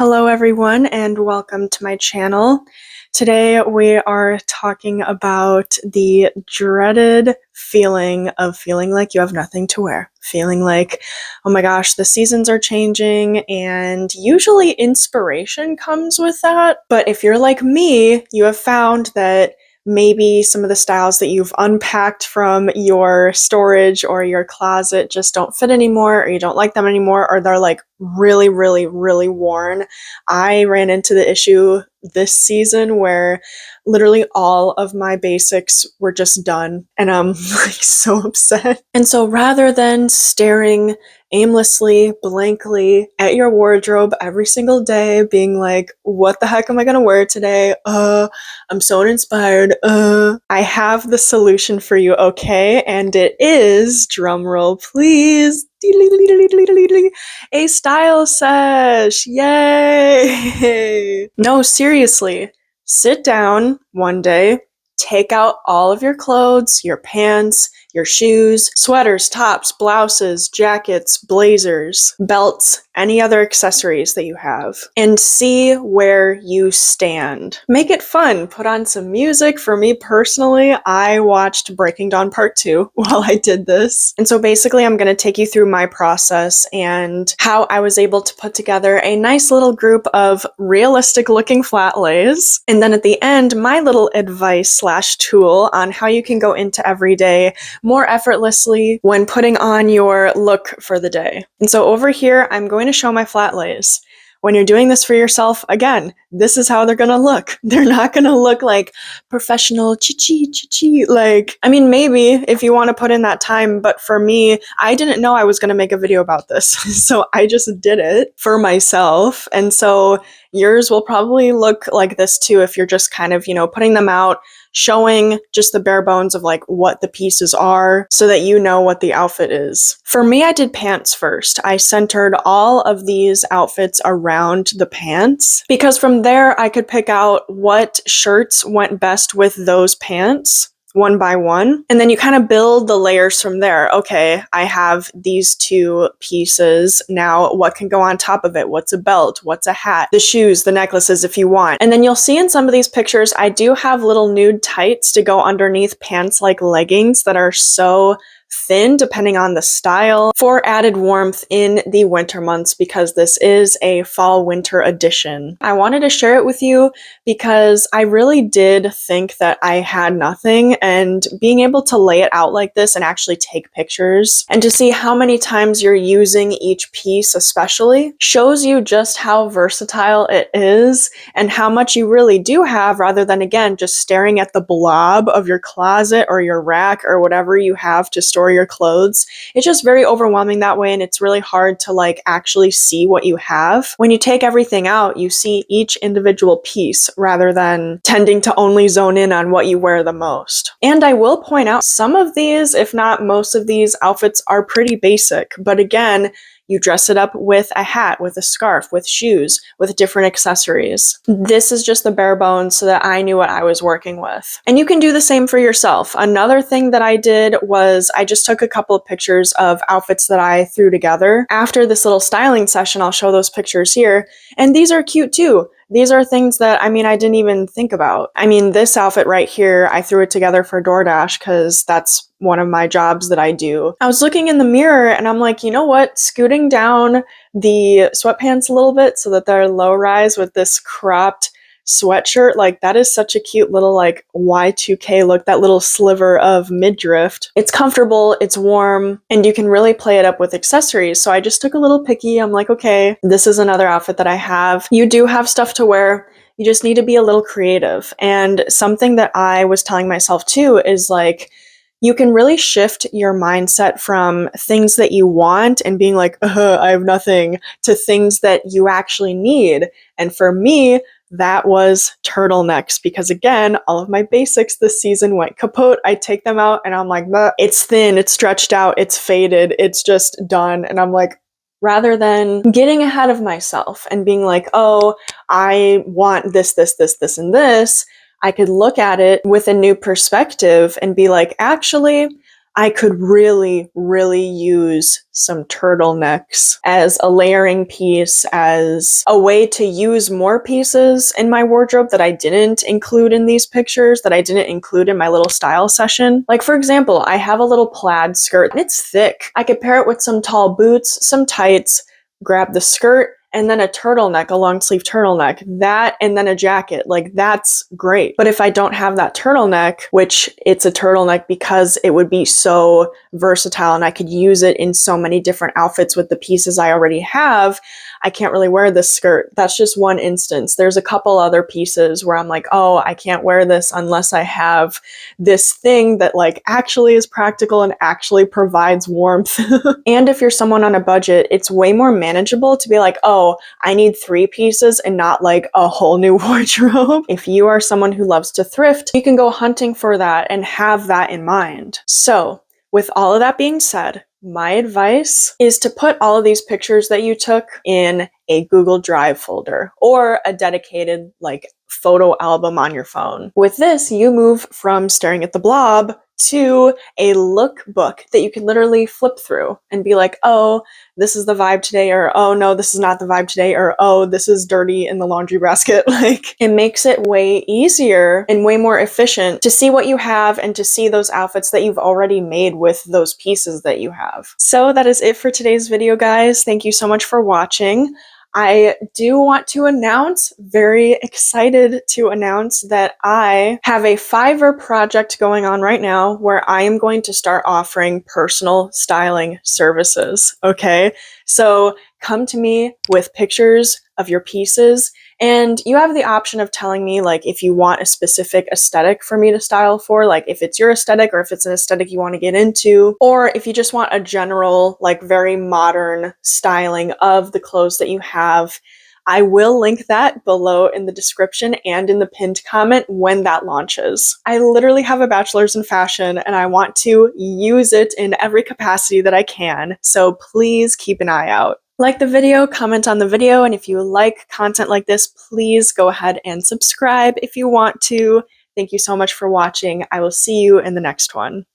Hello everyone and welcome to my channel. Today we are talking about the dreaded feeling of feeling like you have nothing to wear. Feeling like, oh my gosh, the seasons are changing, and usually inspiration comes with that. But if you're like me, you have found that maybe some of the styles that you've unpacked from your storage or your closet just don't fit anymore, or you don't like them anymore, or they're like really worn. I ran into the issue this season where literally all of my basics were just done, and I'm like so upset. And so rather than staring aimlessly, blankly at your wardrobe every single day, being like, what the heck am I gonna wear today? I'm so uninspired. I have the solution for you, okay? And it is, drumroll please, a style sesh. Yay! No, seriously. Sit down one day, take out all of your clothes, your pants, your shoes, sweaters, tops, blouses, jackets, blazers, belts, any other accessories that you have, and see where you stand. Make it fun. Put on some music. For me personally, I watched Breaking Dawn Part 2 while I did this. And so basically I'm going to take you through my process and how I was able to put together a nice little group of realistic looking flat lays. And then at the end, my little advice slash tool on how you can go into every day more effortlessly when putting on your look for the day. And so over here, I'm going to show my flat lays. When you're doing this for yourself, again, this is how they're gonna look. They're not gonna look like professional chi-chi. Like, I mean, maybe if you want to put in that time, but for me, I didn't know I was gonna make a video about this. So I just did it for myself. And so yours will probably look like this too if you're just kind of, putting them out, showing just the bare bones of like what the pieces are so that you know what the outfit is. For me, I did pants first. I centered all of these outfits around the pants because from there I could pick out what shirts went best with those pants one by one. And then you kind of build the layers from there. Okay, I have these two pieces. Now what can go on top of it? What's a belt? What's a hat? The shoes, the necklaces if you want. And then you'll see in some of these pictures, I do have little nude tights to go underneath pants like leggings that are so thin depending on the style for added warmth in the winter months because this is a fall winter edition. I wanted to share it with you because I really did think that I had nothing, and being able to lay it out like this and actually take pictures and to see how many times you're using each piece especially shows you just how versatile it is and how much you really do have rather than again just staring at the blob of your closet or your rack or whatever you have to store your clothes. It's just very overwhelming that way, and it's really hard to like actually see what you have. When you take everything out, you see each individual piece rather than tending to only zone in on what you wear the most. And I will point out some of these, if not most of these outfits are pretty basic, but again, you dress it up with a hat, with a scarf, with shoes, with different accessories. This is just the bare bones so that I knew what I was working with. And you can do the same for yourself. Another thing that I did was I just took a couple of pictures of outfits that I threw together. After this little styling session, I'll show those pictures here. And these are cute too. These are things that, I didn't even think about. This outfit right here, I threw it together for DoorDash because that's one of my jobs that I do. I was looking in the mirror and I'm like, you know what? Scooting down the sweatpants a little bit so that they're low rise with this cropped sweatshirt, like that is such a cute little like Y2K look, that little sliver of midriff. It's comfortable, it's warm, and you can really play it up with accessories. So I just took a little picky. I'm like, okay, this is another outfit that I have. You do have stuff to wear. You just need to be a little creative. And something that I was telling myself too is like, you can really shift your mindset from things that you want and being like, I have nothing, to things that you actually need. And for me, that was turtlenecks, because again, all of my basics this season went kaput. I take them out and I'm like, it's thin, it's stretched out, it's faded, it's just done. And I'm like, rather than getting ahead of myself and being like, oh, I want this, and this, I could look at it with a new perspective and be like, actually, I could really, really use some turtlenecks as a layering piece, as a way to use more pieces in my wardrobe that I didn't include in these pictures, that I didn't include in my little style session. Like, for example, I have a little plaid skirt and it's thick. I could pair it with some tall boots, some tights, grab the skirt, and then a turtleneck, a long sleeve turtleneck, that, and then a jacket. Like, that's great. But if I don't have that turtleneck, which it's a turtleneck because it would be so versatile and I could use it in so many different outfits with the pieces I already have, I can't really wear this skirt. That's just one instance. There's a couple other pieces where I'm like, oh, I can't wear this unless I have this thing that like actually is practical and actually provides warmth. And if you're someone on a budget, it's way more manageable to be like, oh, I need 3 pieces and not like a whole new wardrobe. If you are someone who loves to thrift, you can go hunting for that and have that in mind. So, with all of that being said, my advice is to put all of these pictures that you took in a Google Drive folder or a dedicated like photo album on your phone. With this, you move from staring at the blob to a lookbook that you can literally flip through and be like, oh, this is the vibe today, or oh no, this is not the vibe today, or oh, this is dirty in the laundry basket. Like, it makes it way easier and way more efficient to see what you have and to see those outfits that you've already made with those pieces that you have. So that is it for today's video, guys. Thank you so much for watching. I do want to announce, very excited to announce, that I have a Fiverr project going on right now where I am going to start offering personal styling services, okay? So come to me with pictures of your pieces, and you have the option of telling me like if you want a specific aesthetic for me to style for, like if it's your aesthetic or if it's an aesthetic you want to get into, or if you just want a general like very modern styling of the clothes that you have. I will link that below in the description and in the pinned comment when that launches. I literally have a bachelor's in fashion and I want to use it in every capacity that I can, so please keep an eye out. Like the video, comment on the video, and if you like content like this, please go ahead and subscribe if you want to. Thank you so much for watching. I will see you in the next one.